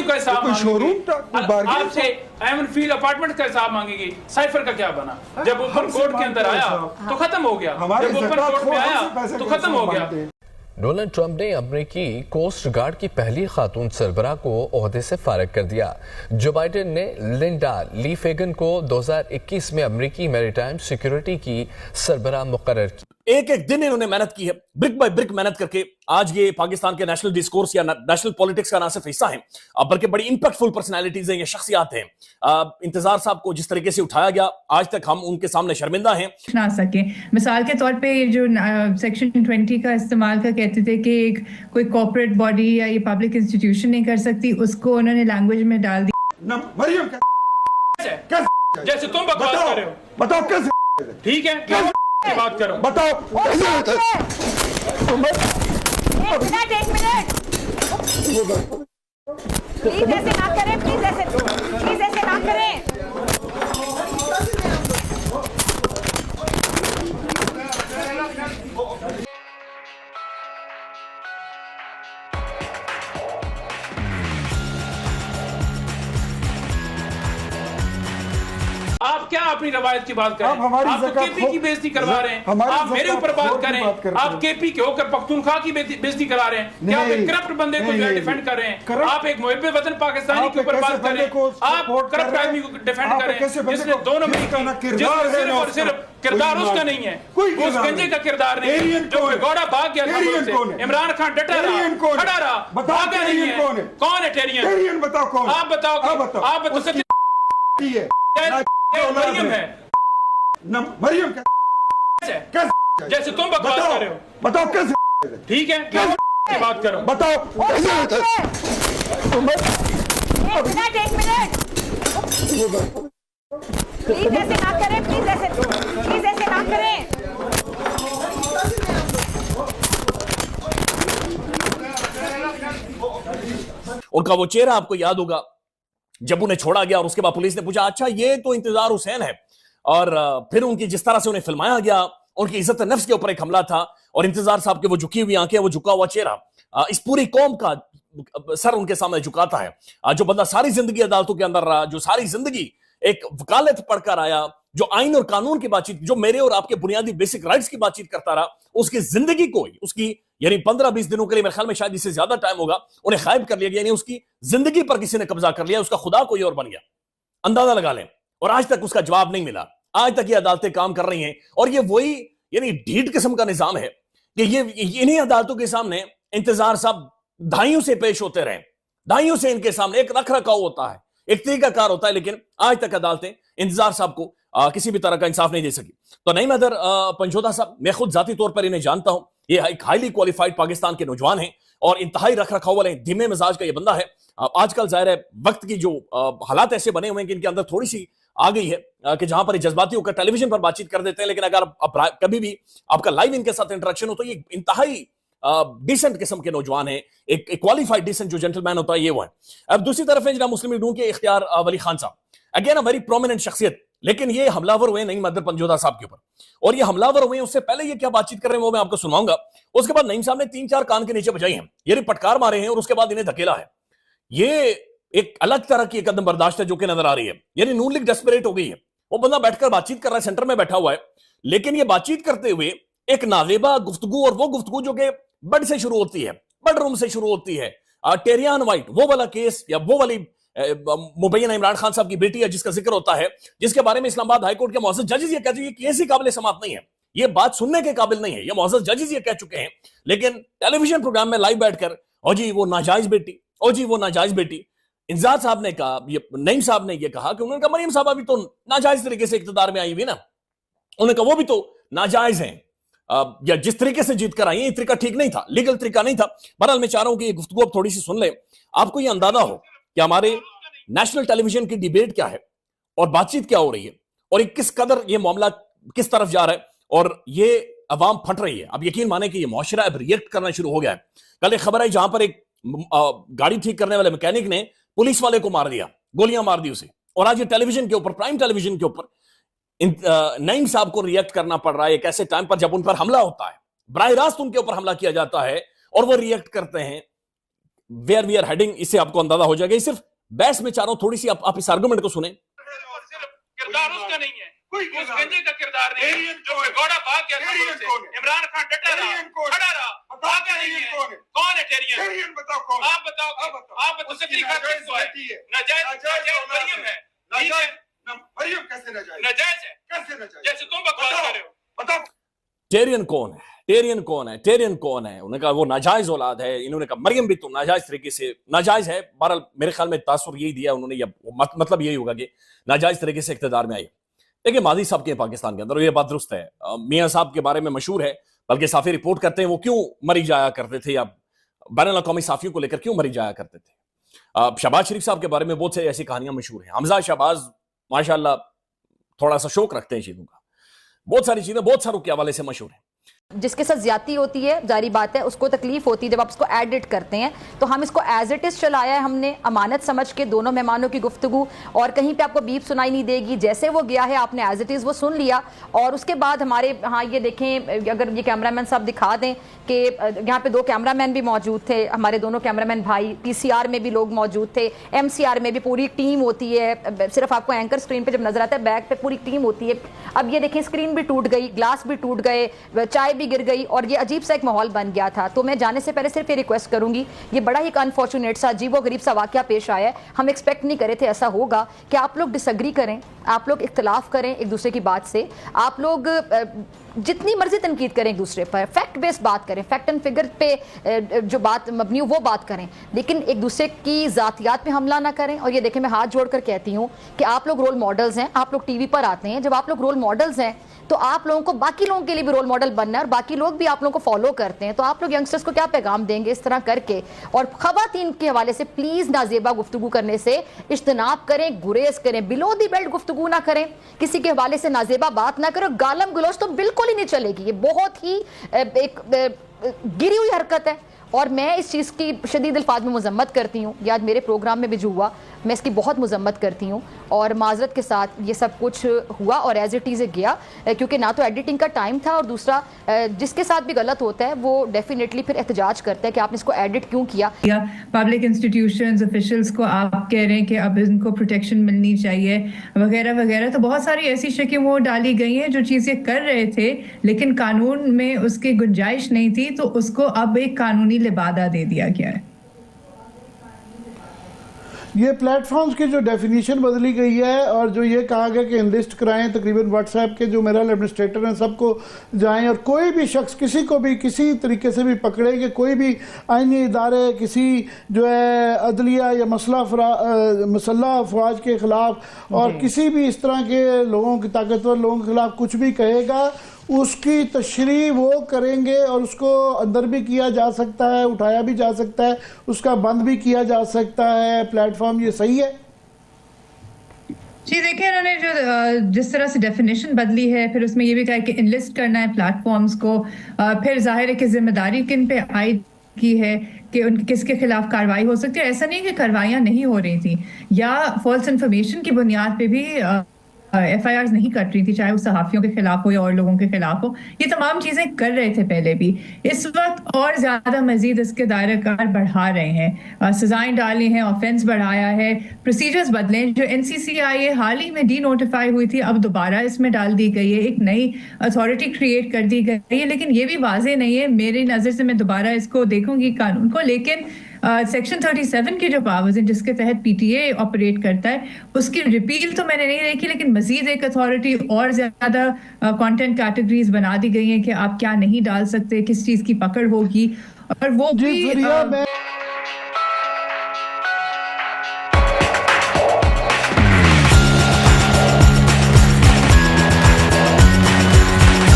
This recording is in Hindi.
का हिसाब कोई शोरूम था, कोई बारगेन आपसे एमन फील्ड अपार्टमेंट का हिसाब मांगेगी। साइफर का क्या बना? जब ओपन कोर्ट के अंदर आया तो खत्म हो गया, जब ओपन कोर्ट में आया तो खत्म हो गया। डोनाल्ड ट्रंप ने अमेरिकी कोस्ट गार्ड की पहली खातून सरबराह को ओहदे से फारिग कर दिया। जो बाइडेन ने लिंडा ली फेगन को 2021 में अमेरिकी मैरीटाइम सिक्योरिटी की सरबराह मुकर्रर की। एक एक दिन इन्होंने मेहनत की है, ब्रिक बाय ब्रिक मेहनत करके आज ये पाकिस्तान के नेशनल डिस्कोर्स या नेशनल पॉलिटिक्स का ना सिर्फ हिस्सा है, बल्कि बड़ी इंपैक्टफुल पर्सनालिटीज हैं, ये शख्सियात हैं। इंतजार साहब को जिस तरीके से उठाया गया, आज तक हम उनके सामने शर्मिंदा हैं। ना सके मिसाल के तौर पे ये जो सेक्शन 20 का इस्तेमाल का कहते थे कि एक कोई कॉर्पोरेट बॉडी या ये पब्लिक इंस्टीट्यूशन नहीं कर सकती, उसको उन्होंने लैंग्वेज में डाल दिया। मरियम जैसे तुम बकवास कर रहे हो, बताओ कैसे? ठीक है, क्या बात करो, बताओ। एक मिनट प्लीज ऐसे ना करें, प्लीज ऐसे ना करें। आप क्या अपनी रवायत की बात करें? आप तो केपी की बेइज्जती करवा रहे हैं, आप मेरे ऊपर बात करें। आप केपी के होकर पख्तूनख्वा की बेइज्जती करा रहे हैं। क्या आप एक करप्ट बंदे को जो है डिफेंड कर रहे हैं? आप एक मुहिब्बे वतन पाकिस्तानी के ऊपर बात कर रहे हैं, आप करप्ट आदमी को डिफेंड कर रहे हैं जिसने दोनों सिर्फ और सिर्फ किरदार उसका नहीं है, उस गंजे का किरदार नहीं है जो गौड़ा भाग गया था। इमरान खान डटा रहा, खड़ा रहा, भागा नहीं है। कौन है टेरियन? बताओ कौन? आप बताओ, आप बताओ। मरियम है, मरियम कैसे? जैसे तुम बकवास कर रहे हो, बताओ कैसे? ठीक है, क्या बात करो, बताओ। एक मिनट प्लीज ऐसे ना करें, प्लीज ऐसे ना करें। उनका वो चेहरा आपको याद होगा जब उन्हें छोड़ा गया और उसके बाद पुलिस ने पूछा अच्छा ये तो इंतजार हुसैन है, और फिर उनकी जिस तरह से उन्हें फिल्माया गया, उनकी इज्जत नफ्स के ऊपर एक हमला था, और इंतजार साहब के वो झुकी हुई आंखें, वो झुका हुआ चेहरा इस पूरी कौम का सर उनके सामने झुकाता है। जो बंदा सारी जिंदगी अदालतों के अंदर रहा, जो सारी जिंदगी एक वकालत पढ़कर आया, जो आइन और कानून की बातचीत, जो मेरे और आपके बुनियादी बेसिक राइट्स की बातचीत करता रहा, उसकी जिंदगी को ही उसकी यानी 15-20 दिनों के लिए, मेरे ख्याल में शायद इससे ज्यादा टाइम होगा, उन्हें गायब कर लिया गया, यानी उसकी जिंदगी पर किसी ने कब्जा कर लिया, उसका खुदा कोई और बन गया। अंदाजा लगा लें। और आज तक उसका जवाब नहीं मिला। आज तक ये अदालतें काम कर रही हैं, और ये वही यानी ढीठ किस्म का निजाम है कि ये इन्हीं अदालतों के सामने इंतजार साहब दाइयों से पेश होते रहे, दाइयों से इनके सामने एक रख रखाव होता है, एक तरीकाकार होता है, लेकिन आज तक अदालतें इंतजार साहब को किसी भी तरह का इंसाफ नहीं दे सकी। तो नईम हैदर पंजोधा साहब, मैं खुद जाती तौर पर इन्हें जानता हूं, ये एक हाईली क्वालिफाइड पाकिस्तान के नौजवान हैं और इंतहाई रख रखाव वाले धीमे मिजाज का ये बंदा है। आजकल जाहिर है वक्त की जो हालात ऐसे बने हुए हैं कि इनके अंदर थोड़ी सी आ गई है कि जहां पर जज्बाती होकर टेलीविजन पर बातचीत कर देते हैं, लेकिन अगर आप कभी भी आपका लाइव इनके साथ इंटरेक्शन हो तो ये इंतहाई डिसेंट किस्म के नौजवान है, एक क्वालिफाइड डिसेंट जो जेंटलमैन होता है ये वो है। अब दूसरी तरफ है जनाब मुस्लिम लीग के इख्तियार वली खान साहब, अगेन अ वेरी प्रोमिनेंट शख्सियत, लेकिन ये हमलावर हुए नईम हैदर पंजोधा साहब के ऊपर, और ये हमलावर हुए उससे पहले ये क्या बातचीत कर रहे हैं वो मैं आपको सुनाऊंगा। उसके बाद नईम साहब ने 3-4 कान के नीचे बजाई हैं, ये पटकार मारे हैं और उसके बाद इन्हें धकेला है। ये एक अलग तरह की कदम बर्दाश्त है जो कि नजर आ रही है, यानी नून लीग डेस्परेट हो गई है। वो बंदा बैठकर बातचीत कर रहा है, सेंटर में बैठा हुआ है, लेकिन ये बातचीत करते हुए एक नाजेबा गुफ्तगू, और वो गुफ्तगू जो कि बड से शुरू होती है, बड रूम से शुरू होती है। टेरियन वाइट वो वाला केस या वो वाली मुबैना इमरान खान साहब की बेटी है जिसका जिक्र होता है, जिसके बारे में इस्लामाबाद हाईकोर्ट के मुअज़्ज़ज़ जजेस ये कहते हैं ये केस ही काबिल समाअत नहीं है, ये बात सुनने के काबिल नहीं है, ये मुअज़्ज़ज़ जजेस ये कह चुके हैं। लेकिन टेलीविजन प्रोग्राम में लाइव बैठकर ओ जी वो नाजायज बेटी, ओ जी वो नाजायज बेटी, इंजाज साहब ने कहा, नईम साहब ने ये कहा कि उन्होंने कहा मरियम साहब अभी तो नाजायज तरीके से इक़्तिदार में आई हुई ना, उन्होंने कहा वो भी तो नाजायज हैं, या जिस तरीके से जीत कर आई है ये तरीका ठीक नहीं था, लीगल तरीका नहीं था। बहरहाल मैं चाह रहा हूं कि ये गुफ्तगू अब थोड़ी सी सुन ले, आपको ये अंदाजा हो कि हमारे नेशनल टेलीविजन की डिबेट क्या है और बातचीत क्या हो रही है, और ये किस कदर ये मामला किस तरफ जा रहा है, और ये अवाम फट रही है। अब यकीन माने कि ये मुआशरा अब रिएक्ट करना शुरू हो गया है। कल एक खबर आई जहां पर एक गाड़ी ठीक करने वाले मैकेनिक ने पुलिस वाले को मार दिया, गोलियां मार दी उसे, और आज ये टेलीविजन के ऊपर, प्राइम टेलीविजन के ऊपर नईम साहब को रिएक्ट करना पड़ रहा है एक ऐसे टाइम पर जब उन पर हमला होता है, बराह रास्त उनके ऊपर हमला किया जाता है और वो रिएक्ट करते हैं। वेयर वी आर हेडिंग, इससे आपको अंदाजा हो जाएगा। सिर्फ बहस में चाह रहा हूं, थोड़ी सी आप इस आर्गुमेंट को सुने। किरदार उसका नहीं है, उस गंजे का किरदार नहीं है जो घोड़ा भाग गया। इमरान खान डटा रहा, खड़ा रहा, भागा नहीं है। कौन है टेरियन? बताओ कौन? आप बताओ। सच्ची बात किसको है? नाजायज मरियम है। मरियम कैसे नाजायज? नाजायज है, कैसे नाजायज? जैसे तुम बकवास कर रहे हो। बताओ टेरियन कौन है? टेरियन कौन है? टेरियन कौन है? उन्होंने कहा वो नाजायज औलाद है। इन्होंने कहा मरियम भी तो नाजायज तरीके से नाजायज है। बहरहाल मेरे ख्याल में तासुर यही दिया उन्होंने, या मतलब यही होगा कि नाजायज तरीके से इख्तिदार में आई। देखिए मादी साहब के पाकिस्तान के अंदर, और ये बात दुरुस्त है, मियां साहब के बारे में मशहूर है, बल्कि साफी रिपोर्ट करते हैं वो क्यों मरी जाया करते थे, या बैनुल अक़वामी साफियों को लेकर क्यों मरी जाया करते थे। शहबाज शरीफ साहब के बारे में बहुत से ऐसी कहानियां मशहूर हैं। हमजा शहबाज माशाल्लाह थोड़ा सा शौक रखते हैं चीजों का, बहुत सारी चीजें बहुत सारों के हवाले से मशहूर है। जिसके साथ ज्यादती होती है, जारी बात है, उसको तकलीफ होती है जब आप इसको एडिट करते हैं। तो हम इसको एज इट इज चलाया है हमने, अमानत समझ के, दोनों मेहमानों की गुफ्तगू, और कहीं पे आपको बीप सुनाई नहीं देगी। जैसे वो गया है आपने एज इट इज वो सुन लिया। और उसके बाद हमारे हाँ ये देखें, अगर ये कैमरामैन साहब दिखा दें कि यहाँ पे 2 कैमरामैन भी मौजूद थे, हमारे दोनों कैमरामैन भाई, PCR में भी लोग मौजूद थे, MCR में भी पूरी टीम होती है। सिर्फ आपको एंकर स्क्रीन पे जब नजर आता है, बैक पे पूरी टीम होती है। अब ये देखें स्क्रीन भी टूट गई, ग्लास भी टूट गए, चाय भी गिर गई, और ये अजीब सा एक माहौल बन गया था। तो मैं जाने से पहले सिर्फ ये रिक्वेस्ट करूंगी, ये बड़ा ही अनफॉर्चुनेट सा अजीब और गरीब सा वाकया पेश आया है। हम एक्सपेक्ट नहीं करे थे ऐसा होगा कि आप लोग डिसएग्री करें, आप लोग इख्तलाफ करें एक दूसरे की बात से, आप लोग जितनी मर्जी तनकीद करें एक दूसरे पर, फैक्ट बेस्ड बात करें, फैक्ट एंड फिगर पे जो बात मबनी हो वो बात करें, लेकिन एक दूसरे की ज़ातियात पे हमला ना करें। और ये देखें, मैं हाथ जोड़कर कहती हूँ कि आप लोग रोल मॉडल्स हैं, आप लोग टीवी पर आते हैं, जब आप लोग रोल मॉडल्स हैं तो आप लोगों को बाकी लोगों के लिए भी रोल मॉडल बनना है, और बाकी लोग भी आप लोगों को फॉलो करते हैं। तो आप लोग यंगस्टर्स को क्या पैगाम देंगे इस तरह करके? और ख़वातीन के हवाले से प्लीज़ नाजेबा गुफ्तगू करने से इज्तनाब करें, गुरेज करें, बिलो दी बेल्ट गुफ्तगू ना करें, किसी के हवाले से नाजेबा बात ना करें। गालम गलोच तो बिल्कुल ही नहीं चलेगी, ये बहुत ही एक गिरी हुई हरकत है। और मैं इस चीज़ की शदीद अल्फाज में मजम्मत करती हूँ। ये आज मेरे प्रोग्राम में भी जो हुआ, मैं इसकी बहुत मजम्मत करती हूँ, और माजरत के साथ ये सब कुछ हुआ और एज इट इज़ गया, क्योंकि ना तो एडिटिंग का टाइम था, और दूसरा जिसके साथ भी गलत होता है वो डेफिनेटली फिर एहतजाज करता है कि आपने इसको एडिट क्यों किया। पब्लिक इंस्टीट्यूशंस ऑफिशियल्स को आप कह रहे हैं कि अब इनको प्रोटेक्शन मिलनी चाहिए वगैरह वगैरह, तो बहुत सारी ऐसी शकें वो डाली गई हैं जो चीज़ें कर रहे थे लेकिन कानून में उसकी गुंजाइश नहीं थी, तो उसको अब एक कानूनी लिबादा दे दिया गया है। ये प्लेटफॉर्म्स की जो डेफिनेशन बदली गई है, और जो ये कहा गया कि इनलिस्ट कराएं, तकरीबन व्हाट्सएप के जो मेरा एडमिनिस्ट्रेटर हैं सबको जाएं, और कोई भी शख्स किसी को भी किसी तरीके से भी पकड़े कि कोई भी आईनी इदारे किसी जो है अदलिया या मसल्ह अफवाज के ख़िलाफ़ और किसी भी इस तरह के लोगों की ताकतवर लोगों के ख़िलाफ़ कुछ भी कहेगा, उसकी तशरीह वो करेंगे, और उसको अंदर भी किया जा सकता है, उठाया भी जा सकता है, उसका बंद भी किया जा सकता है प्लेटफॉर्म। ये सही है जी। देखिए, उन्होंने जो जिस तरह से डेफिनेशन बदली है, फिर उसमें ये भी कहा कि इनलिस्ट करना है प्लेटफॉर्म्स को, फिर जाहिर है कि जिम्मेदारी किन पे आयद की है कि उन किसके खिलाफ कार्रवाई हो सकती है। ऐसा नहीं कि कार्रवाइयाँ नहीं हो रही थी, या फॉल्स इन्फॉर्मेशन की बुनियाद पे भी FIRs नहीं कर रही थी, चाहे वो सहाफ़ियों के खिलाफ हो या और लोगों के खिलाफ हो। ये तमाम चीज़ें कर रहे थे पहले भी, इस वक्त और ज़्यादा मजीद इसके दायरा कार बढ़ा रहे हैं, सजाएं डाली हैं, ऑफेंस बढ़ाया है, प्रोसीजर्स बदले। जो NCCI हाल ही में डी नोटिफाई हुई थी, अब दोबारा इसमें डाल दी गई है, एक नई अथॉरिटी क्रिएट कर दी गई है, लेकिन ये भी वाजे नहीं है मेरी नज़र से। मैं दोबारा इसको देखूंगी कानून को, लेकिन सेक्शन 37 के जो पावर्स हैं जिसके तहत PTA ऑपरेट करता है, उसकी रिपील तो मैंने नहीं देखी, लेकिन मजीद एक अथॉरिटी और ज़्यादा कंटेंट कैटेगरीज बना दी गई हैं कि आप क्या नहीं डाल सकते, किस चीज़ की पकड़ होगी, और वो भी